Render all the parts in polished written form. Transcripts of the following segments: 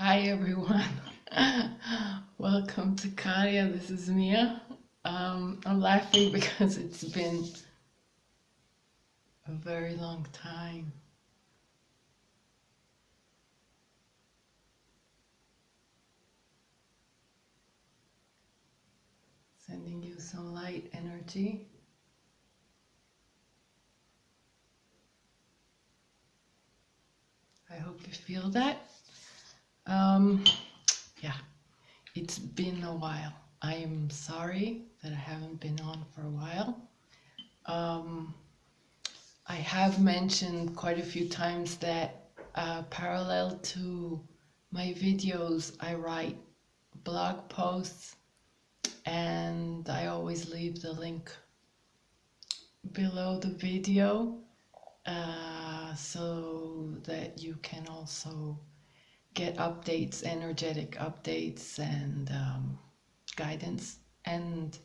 Hi everyone. Welcome to Kaya. This is Mia. I'm laughing because it's been a very long time. Sending you some light energy. I hope you feel that. Yeah, it's been a while. I am sorry that I haven't been on for a while. I have mentioned quite a few times that parallel to my videos, I write blog posts, and I always leave the link below the video so that you can also get updates, energetic updates, and guidance. And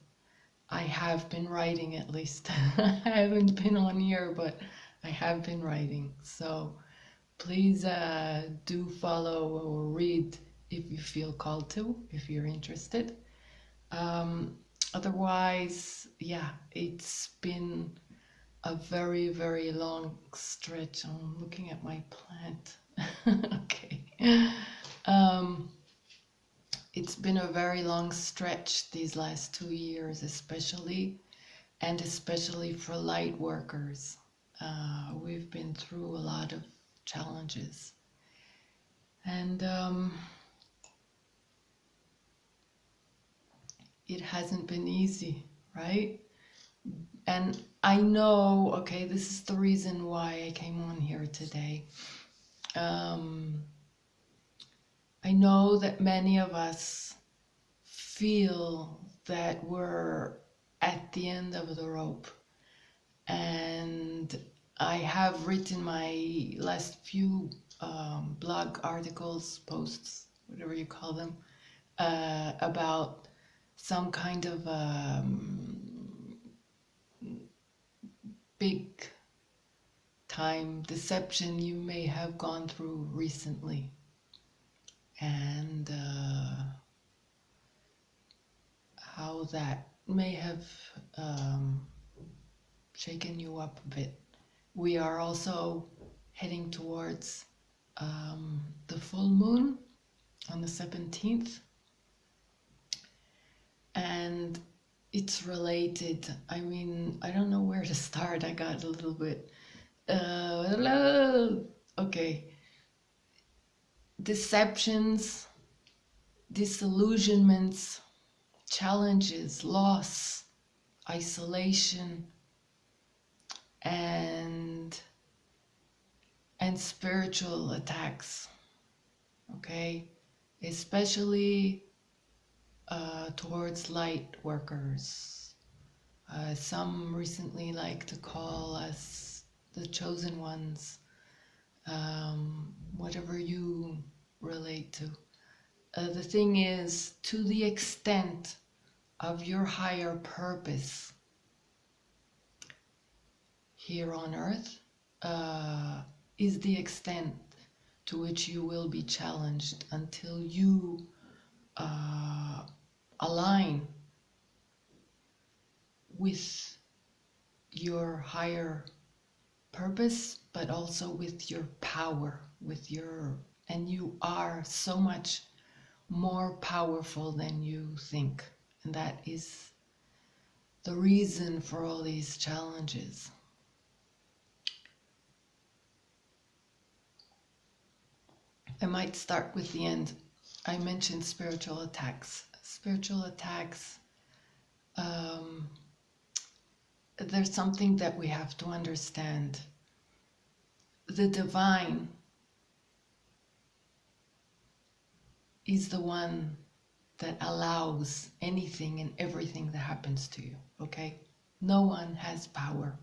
I have been writing, at least. I haven't been on here, but I have been writing. So please do follow or read if you feel called to, if you're interested. Otherwise, yeah, it's been a very, very long stretch. I'm looking at my plant. Okay. It's been a very long stretch these last 2 years, especially, and especially for light workers. We've been through a lot of challenges. And it hasn't been easy, right? And I know, okay, this is the reason why I came on here today. I know that many of us feel that we're at the end of the rope. And I have written my last few blog articles, posts, whatever you call them, about some kind of big time deception you may have gone through recently, and how that may have shaken you up a bit. We are also heading towards the full moon on the 17th, and it's related. I mean, I don't know where to start. I got a little bit okay. Deceptions, disillusionments, challenges, loss, isolation, and spiritual attacks, okay, especially towards light workers. Some recently like to call us the chosen ones, whatever you relate to. The thing is, to the extent of your higher purpose here on earth, is the extent to which you will be challenged until you align with your higher purpose, but also with your power, and you are so much more powerful than you think. And that is the reason for all these challenges. I might start with the end. I mentioned spiritual attacks. Spiritual attacks, there's something that we have to understand. The divine is the one that allows anything and everything that happens to you, okay? No one has power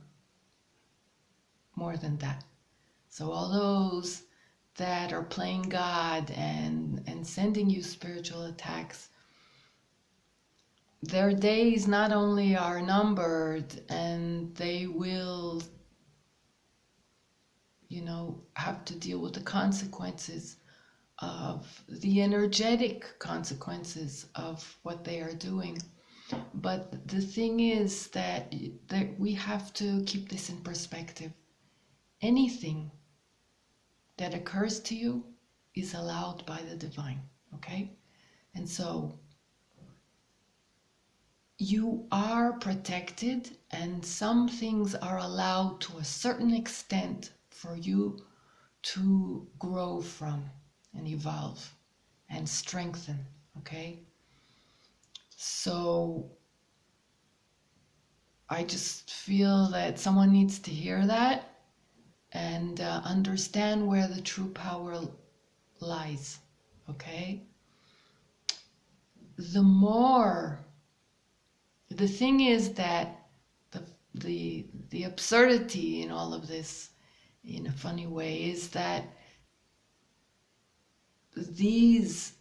more than that. So all those that are playing God and sending you spiritual attacks, their days not only are numbered, and they will, have to deal with the consequences of the energetic consequences of what they are doing. But the thing is that we have to keep this in perspective. Anything that occurs to you is allowed by the divine, okay? And so you are protected, and some things are allowed to a certain extent for you to grow from and evolve and strengthen, okay? So I just feel that someone needs to hear that and understand where the true power lies, okay? The thing is that the absurdity in all of this, in a funny way, is that these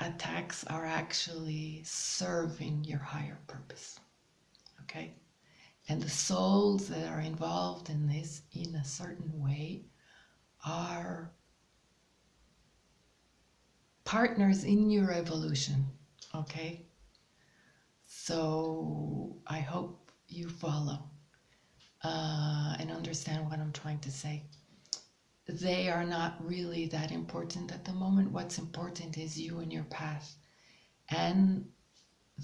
attacks are actually serving your higher purpose, okay? And the souls that are involved in this in a certain way are partners in your evolution, okay? So I hope you follow and understand what I'm trying to say. They are not really that important at the moment. What's important is you and your path and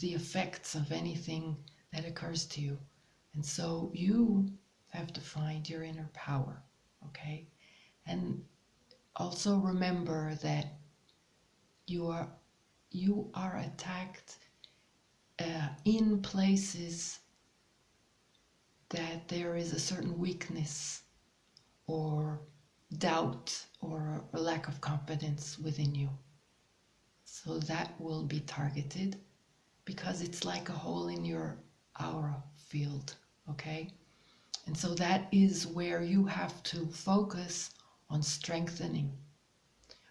the effects of anything that occurs to you. And so you have to find your inner power, okay? And also remember that you are attacked in places that there is a certain weakness or doubt or a lack of confidence within you. So that will be targeted because it's like a hole in your aura field, okay? And so that is where you have to focus on strengthening.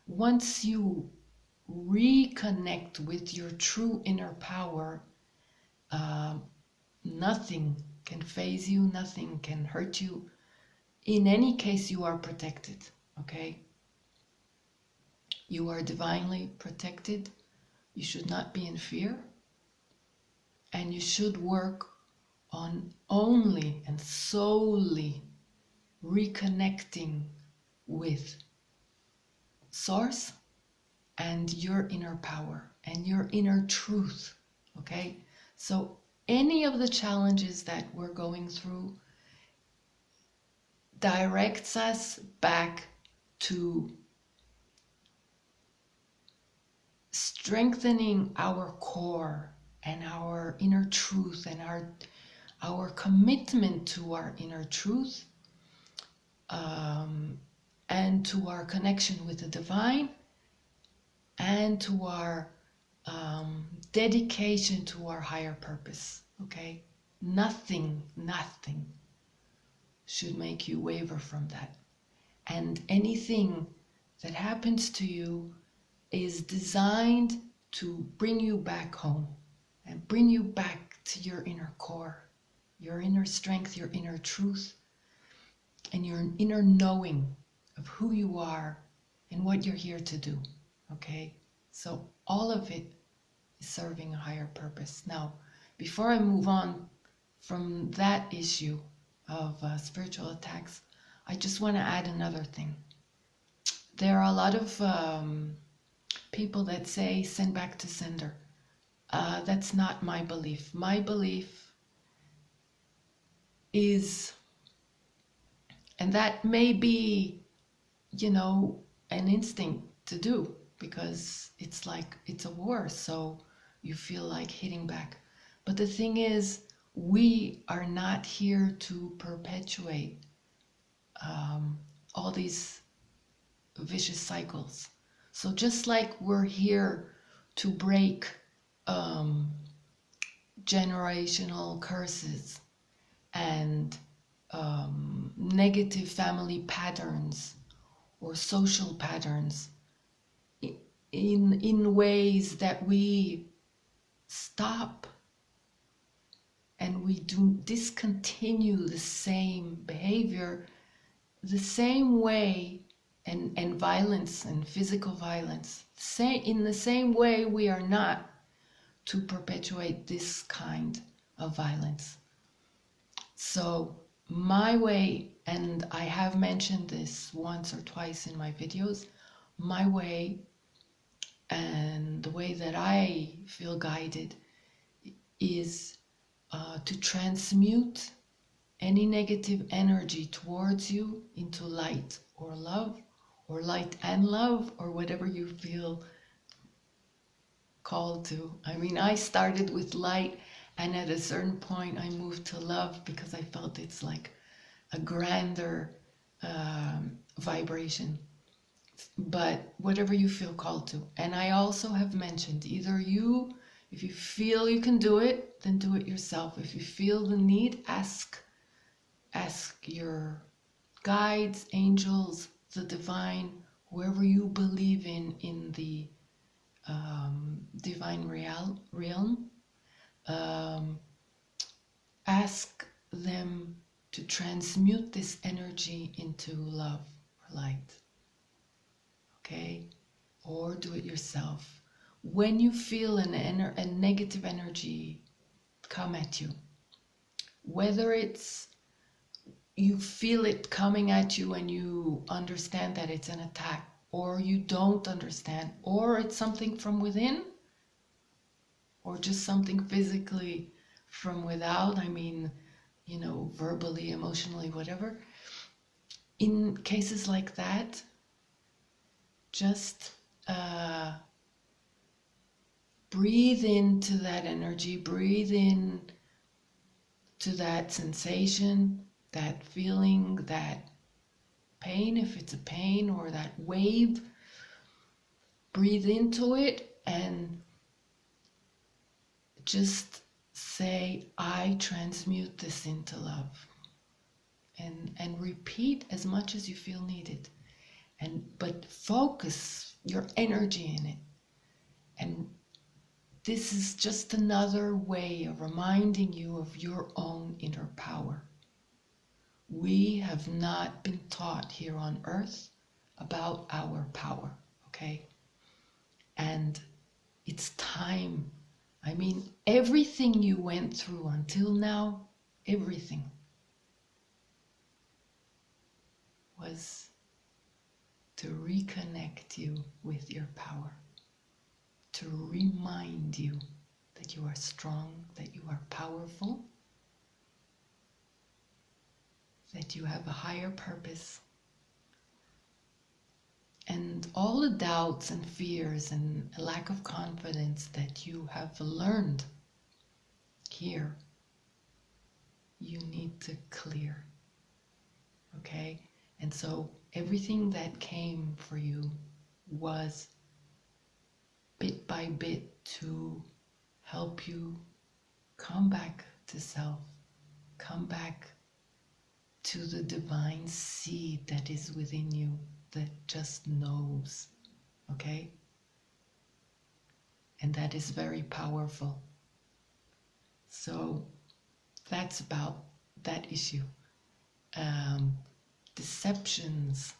Once you reconnect with your true inner power, nothing can faze you, nothing can hurt you. In any case, you are protected, okay? You are divinely protected. You should not be in fear. And you should work on only and solely reconnecting with Source and your inner power and your inner truth, okay? So any of the challenges that we're going through directs us back to strengthening our core and our inner truth and our commitment to our inner truth, and to our connection with the divine, and to our dedication to our higher purpose, okay? Nothing should make you waver from that. And anything that happens to you is designed to bring you back home and bring you back to your inner core, your inner strength, your inner truth, and your inner knowing of who you are and what you're here to do, okay? So all of it is serving a higher purpose. Now, before I move on from that issue of spiritual attacks, I just want to add another thing. There are a lot of people that say send back to sender. That's not my belief. My belief is, and that may be, an instinct to do, because it's like it's a war, so you feel like hitting back. But the thing is, we are not here to perpetuate all these vicious cycles. So just like we're here to break generational curses and negative family patterns or social patterns in ways that we stop and we do discontinue the same behavior, the same way and violence and physical violence. In the same way, we are not to perpetuate this kind of violence. So my way, and I have mentioned this once or twice in my videos, my way and the way that I feel guided is to transmute any negative energy towards you into light or love, or light and love, or whatever you feel called to. I mean, I started with light, and at a certain point I moved to love because I felt it's like a grander vibration. But whatever you feel called to. And I also have mentioned, either you, if you feel you can do it, then do it yourself. If you feel the need, ask your guides, angels, the divine, whoever you believe in the divine realm, ask them to transmute this energy into love or light. Okay? Or do it yourself. When you feel a negative energy come at you, whether it's you feel it coming at you and you understand that it's an attack, or you don't understand, or it's something from within, or just something physically from without, I mean, verbally, emotionally, whatever. In cases like that, just breathe into that energy, breathe in to that sensation, that feeling, that pain, if it's a pain, or that wave. Breathe into it and just say, I transmute this into love. And repeat as much as you feel needed. But focus your energy in it. And this is just another way of reminding you of your own inner power. We have not been taught here on earth about our power, okay? And it's time. I mean, everything you went through until now, everything was to reconnect you with your power, to remind you that you are strong, that you are powerful, that you have a higher purpose. And all the doubts and fears and a lack of confidence that you have learned here, you need to clear. Okay? And so everything that came for you was bit by bit to help you come back to self, come back to the divine seed that is within you, that just knows, okay? And that is very powerful. So that's about that issue. Deceptions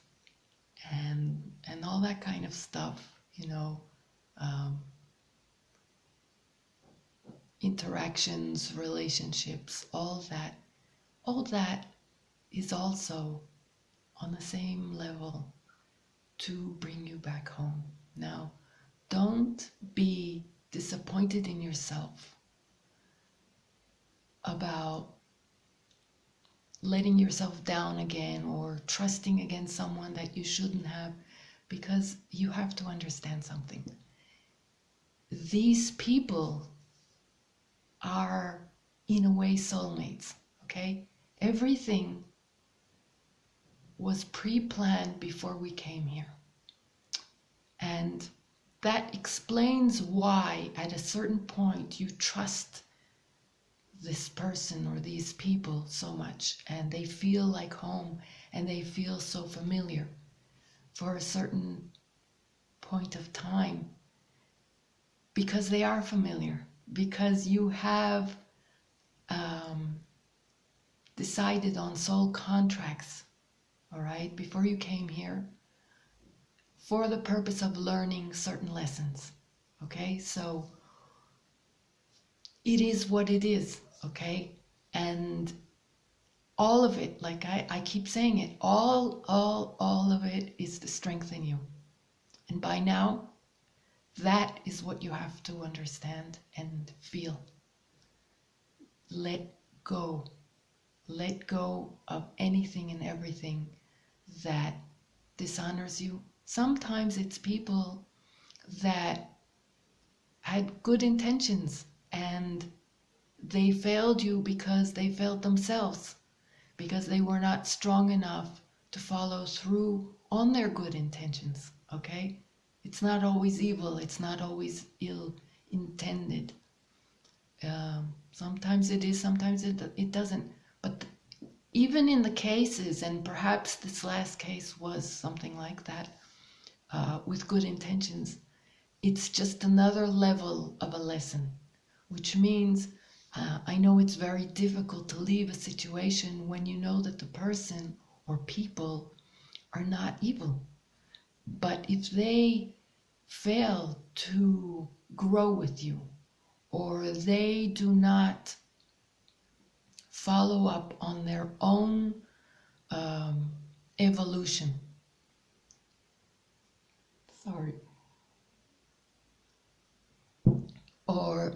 and all that kind of stuff, interactions, relationships, all that is also on the same level to bring you back home. Now, don't be disappointed in yourself about letting yourself down again or trusting against someone that you shouldn't have, because you have to understand something. These people are, in a way, soulmates, okay? Everything was pre-planned before we came here. And that explains why at a certain point you trust this person or these people so much, and they feel like home, and they feel so familiar for a certain point of time, because they are familiar, because you have decided on soul contracts, all right, before you came here, for the purpose of learning certain lessons. Okay, so it is what it is. Okay, and all of it, like I keep saying it, all of it is to strengthen you. And by now, that is what you have to understand and feel. Let go. Let go of anything and everything that dishonors you. Sometimes it's people that had good intentions and they failed you because they failed themselves, because they were not strong enough to follow through on their good intentions. Okay? It's not always evil, it's not always ill intended. Sometimes it is, sometimes it doesn't. But even in the cases, and perhaps this last case was something like that, with good intentions, it's just another level of a lesson, which means I know it's very difficult to leave a situation when you know that the person or people are not evil. But if they fail to grow with you, or they do not follow up on their own evolution, sorry, or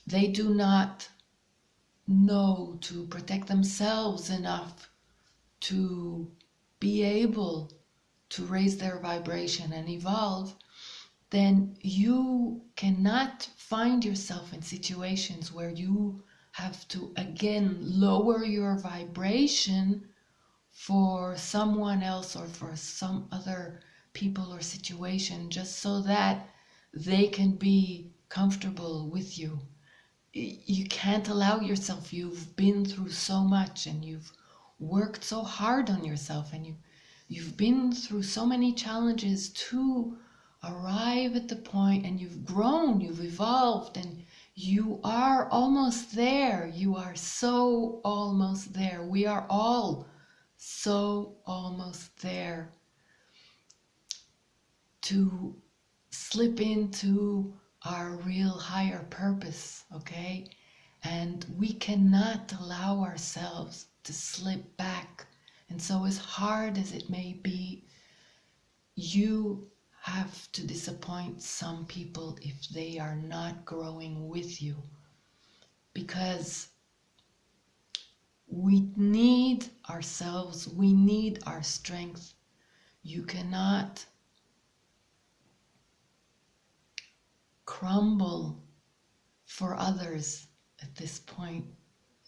they do not know to protect themselves enough to be able to raise their vibration and evolve, then you cannot find yourself in situations where you have to again lower your vibration for someone else or for some other people or situation just so that they can be comfortable with you. You can't allow yourself. You've been through so much and you've worked so hard on yourself, and you've been through so many challenges to arrive at the point, and you've grown, you've evolved, and you are almost there. You are so almost there. We are all so almost there to slip into our real higher purpose, okay? And we cannot allow ourselves to slip back. And so as hard as it may be, you have to disappoint some people if they are not growing with you, because we need ourselves, we need our strength. You cannot crumble for others at this point,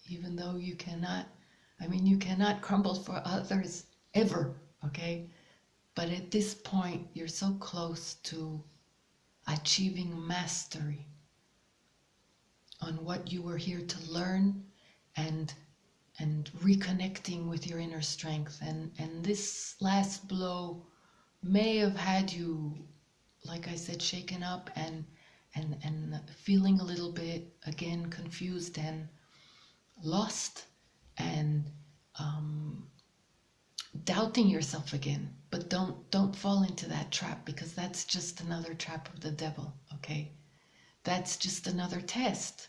even though you cannot, you cannot crumble for others ever, okay? But at this point, you're so close to achieving mastery on what you were here to learn, and reconnecting with your inner strength. And this last blow may have had you, like I said, shaken up and feeling a little bit again confused and lost, and doubting yourself again. But don't fall into that trap, because that's just another trap of the devil, okay? That's just another test.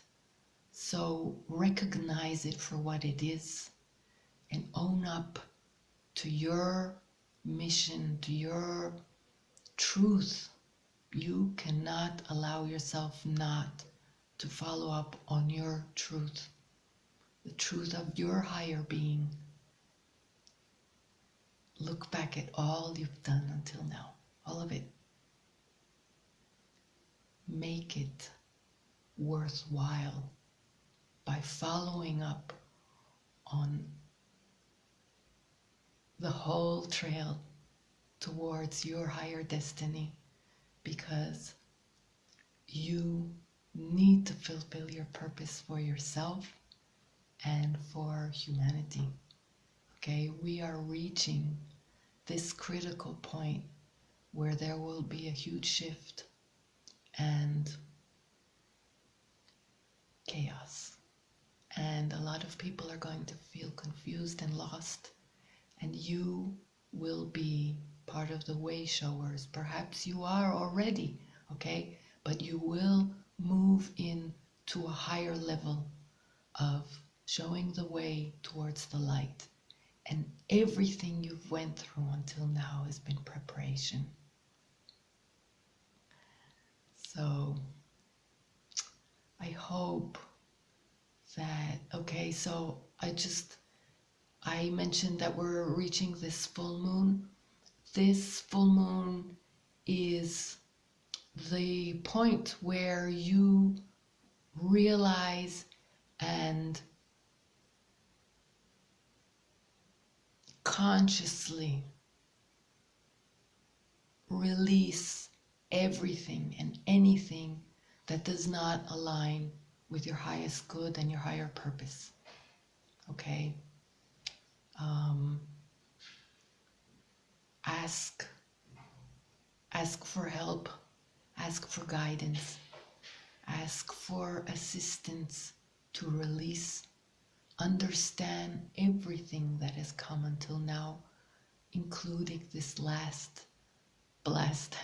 So recognize it for what it is and own up to your mission, to your truth. You cannot allow yourself not to follow up on your truth, the truth of your higher being. Look back at all you've done until now, all of it. Make it worthwhile by following up on the whole trail towards your higher destiny, because you need to fulfill your purpose for yourself and for humanity. Okay, we are reaching this critical point where there will be a huge shift and chaos. And a lot of people are going to feel confused and lost. And you will be part of the way showers. Perhaps you are already, okay? But you will move in to a higher level of showing the way towards the light. And everything you've went through until now has been preparation. So I hope that, okay, so I mentioned that we're reaching this full moon. This full moon is the point where you realize and consciously release everything and anything that does not align with your highest good and your higher purpose. Okay? Ask for help, ask for guidance, ask for assistance to release, understand everything that has come until now, including this last blast,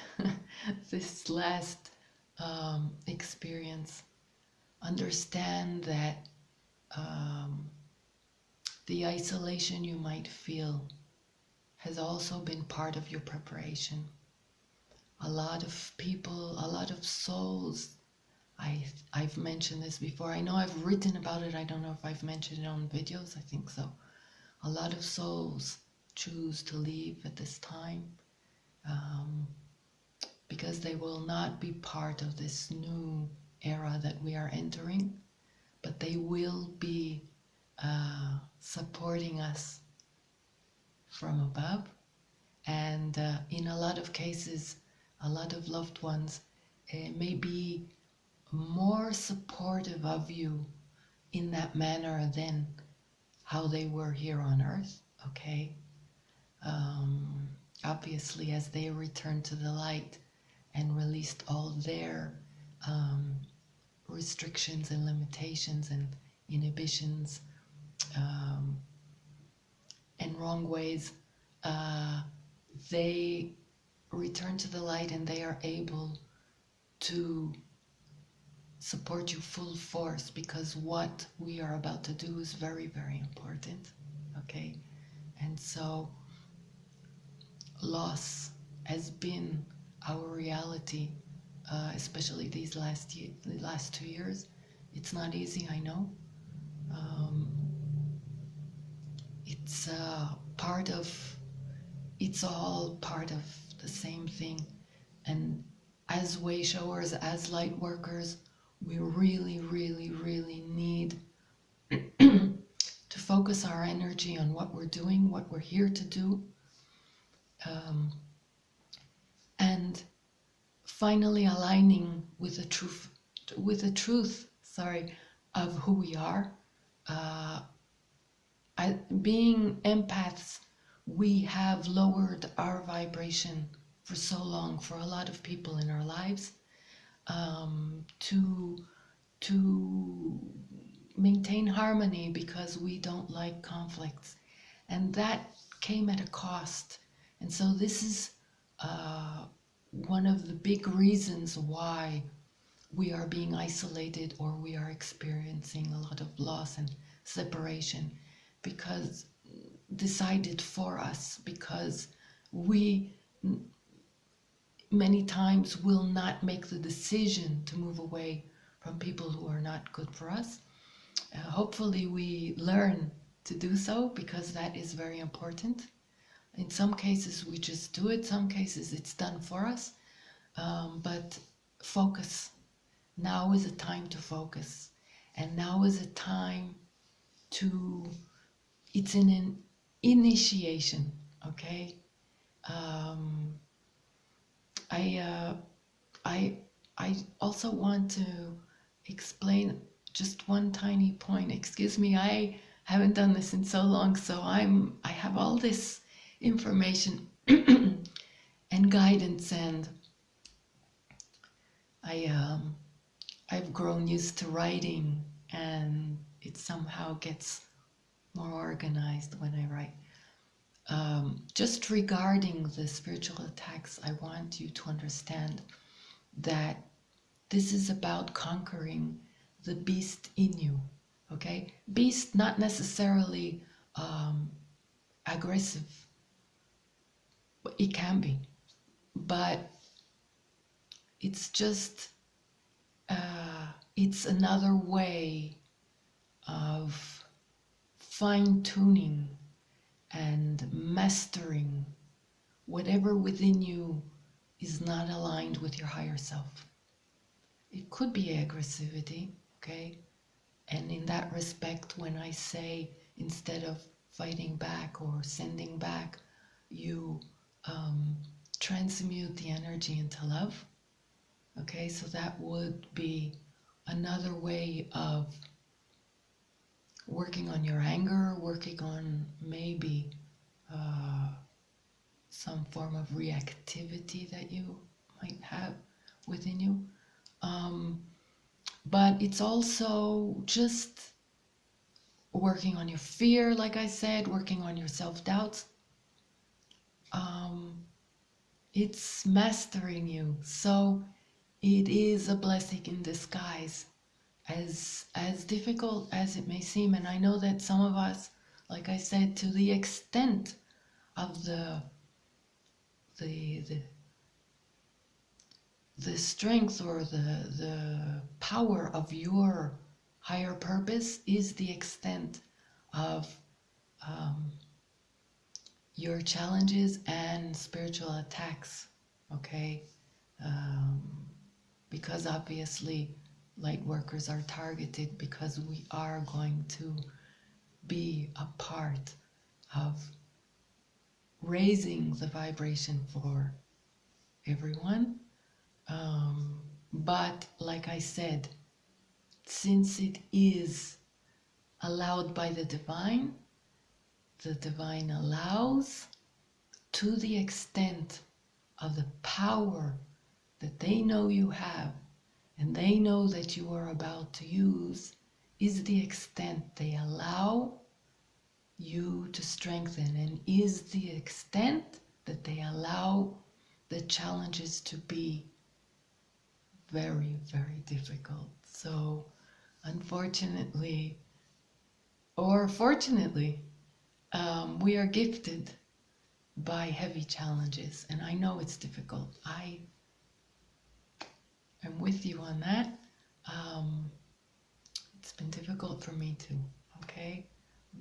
this last experience. Understand that the isolation you might feel has also been part of your preparation. A lot of people, a lot of souls, I've mentioned this before. I know I've written about it. I don't know if I've mentioned it on videos. I think so. A lot of souls choose to leave at this time because they will not be part of this new era that we are entering, but they will be supporting us from above. And in a lot of cases, a lot of loved ones may be more supportive of you in that manner than how they were here on earth, okay? Obviously, as they returned to the light and released all their restrictions and limitations and inhibitions and wrong ways, they return to the light and they are able to support you full force, because what we are about to do is very, very important, okay? And so loss has been our reality, especially these last 2 years. It's not easy, I know. It's all part of the same thing. And as way showers, as light workers, we really, really, really need to focus our energy on what we're doing, what we're here to do, and finally aligning with the truth, of who we are. Being empaths, we have lowered our vibration for so long, for a lot of people in our lives, to maintain harmony, because we don't like conflicts, and that came at a cost. And so this is one of the big reasons why we are being isolated, or we are experiencing a lot of loss and separation, because decided for us, because we many times will not make the decision to move away from people who are not good for us. Hopefully we learn to do so, because that is very important. In some cases we just do it, some cases it's done for us, but focus. Now is a time to focus, and now is a time to, it's an initiation, okay? I also want to explain just one tiny point. Excuse me, I haven't done this in so long, so I have all this information and guidance, and I've grown used to writing, and it somehow gets more organized when I write. just regarding the spiritual attacks, I want you to understand that this is about conquering the beast in you, okay? Beast, not necessarily aggressive, but it can be, but it's just, it's another way of fine-tuning and mastering whatever within you is not aligned with your higher self. It could be aggressivity, okay? And in that respect, when I say instead of fighting back or sending back, you transmute the energy into love, okay? So that would be another way of working on your anger, working on maybe some form of reactivity that you might have within you. But it's also just working on your fear, like I said, working on your self-doubts. It's mastering you. So it is a blessing in disguise, as difficult as it may seem. And I know that some of us, like I said, to the extent of the strength or the power of your higher purpose is the extent of your challenges and spiritual attacks, okay? Because obviously light workers are targeted because we are going to be a part of raising the vibration for everyone. But like I said, since it is allowed by the divine allows to the extent of the power that they know you have and they know that you are about to use is the extent they allow you to strengthen, and is the extent that they allow the challenges to be very, very difficult. So unfortunately, or fortunately, we are gifted by heavy challenges, and I know it's difficult. I am with you on that. It's been difficult for me too, okay?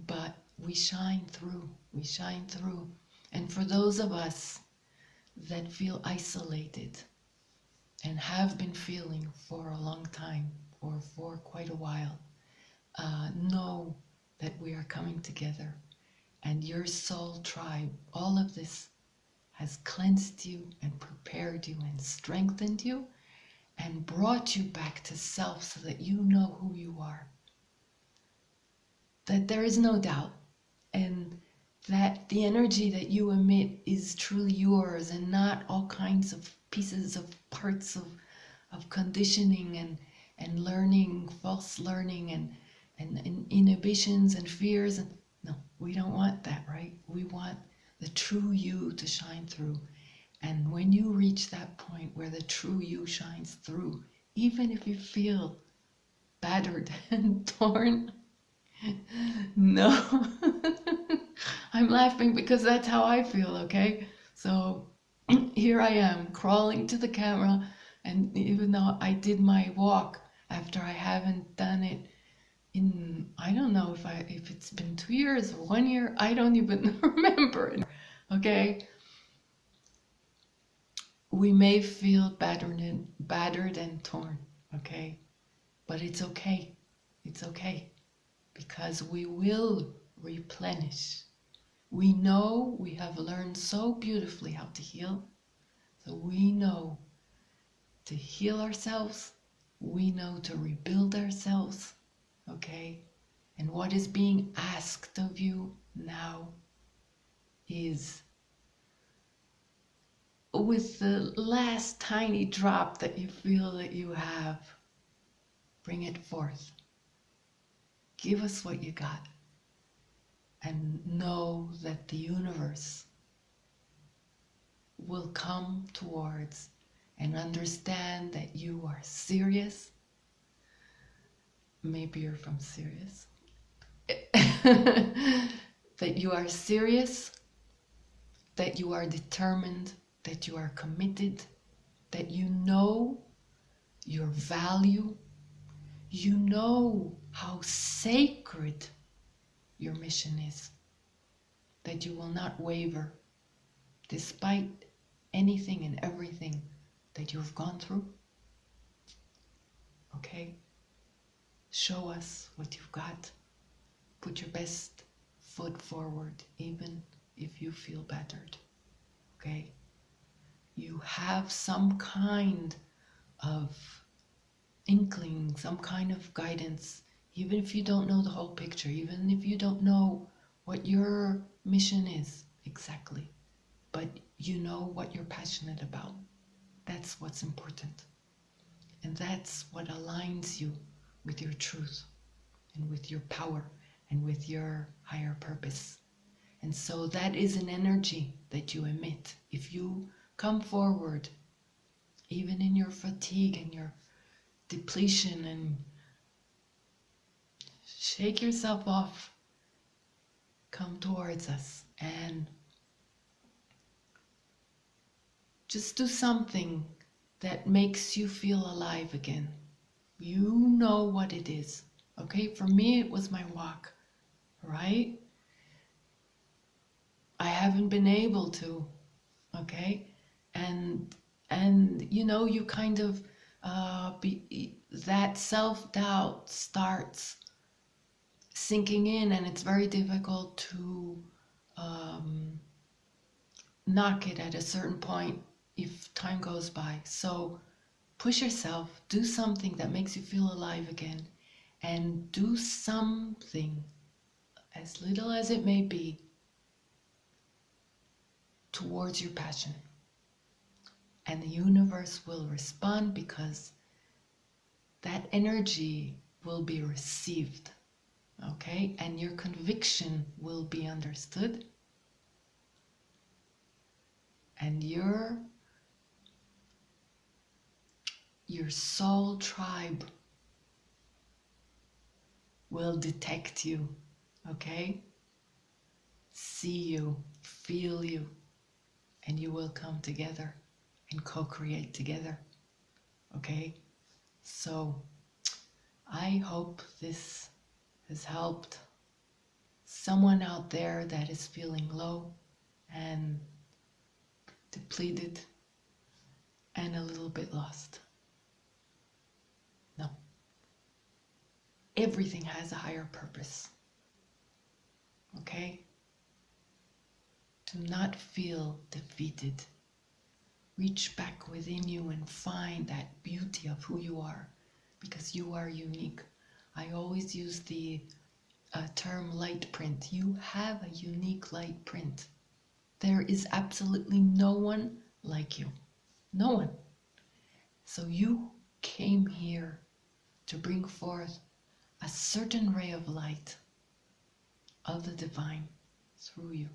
But we shine through. We shine through. And for those of us that feel isolated and have been feeling for a long time or for quite a while, know that we are coming together. And your soul tribe, all of this has cleansed you and prepared you and strengthened you and brought you back to self so that you know who you are. That there is no doubt, and that the energy that you emit is truly yours and not all kinds of pieces of parts of conditioning and learning, false learning and inhibitions and fears. And no, we don't want that, right? We want the true you to shine through. And when you reach that point where the true you shines through, even if you feel battered and torn, no, I'm laughing because that's how I feel, okay? So here I am crawling to the camera, and even though I did my walk after I haven't done it in, I don't know if it's been 2 years or 1 year, I don't even remember it, okay? We may feel battered and torn, okay? But it's okay. It's okay. Because we will replenish. We know we have learned so beautifully how to heal. So we know to heal ourselves. We know to rebuild ourselves. Okay? And what is being asked of you now is, with the last tiny drop that you feel that you have, bring it forth. Give us what you got. and know that the universe will come towards and understand that you are serious. Maybe you're from Sirius. That you are serious, that you are determined, that you are committed, that you know your value, you know how sacred your mission is, that you will not waver despite anything and everything that you've gone through. Okay? Show us what you've got. Put your best foot forward, even if you feel battered. Okay? You have some kind of inkling, some kind of guidance, even if you don't know the whole picture, even if you don't know what your mission is exactly, but you know what you're passionate about. That's what's important. And that's what aligns you with your truth and with your power and with your higher purpose. And so that is an energy that you emit. If you come forward, even in your fatigue and your depletion, and shake yourself off, come towards us and just do something that makes you feel alive again. You know what it is. Okay, for me it was my walk, right? I haven't been able to, okay? And you know, you kind of that self-doubt starts sinking in, and it's very difficult to knock it at a certain point if time goes by. So push yourself, do something that makes you feel alive again, and do something, as little as it may be, towards your passion. And the universe will respond, because that energy will be received, okay? And your conviction will be understood. And your soul tribe will detect you, okay? See you, feel you, and you will come together and co-create together, okay? So I hope this has helped someone out there that is feeling low and depleted and a little bit lost. No. Everything has a higher purpose. Okay? Do not feel defeated. Reach back within you and find that beauty of who you are, because you are unique. I always use the term light print. You have a unique light print. There is absolutely no one like you. No one. So you came here to bring forth a certain ray of light of the divine through you.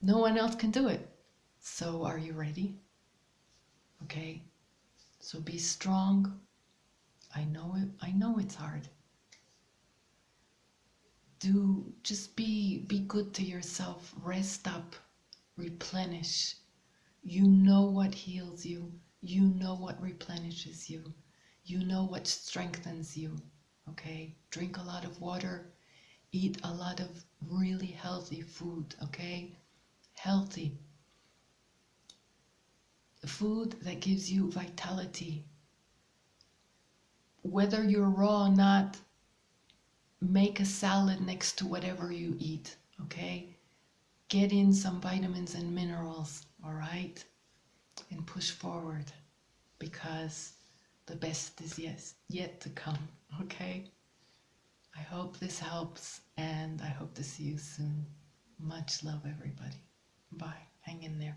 No one else can do it. So are you ready? Okay. So be strong. I know it's hard. Just be good to yourself. Rest up. Replenish. You know what heals you. You know what replenishes you. You know what strengthens you. Okay? Drink a lot of water. Eat a lot of really healthy food. Okay? Healthy. Food that gives you vitality. Whether you're raw or not, make a salad next to whatever you eat. Okay? Get in some vitamins and minerals. All right? And push forward, because the best is yet to come. Okay? I hope this helps, and I hope to see you soon. Much love, everybody. Bye. Hang in there.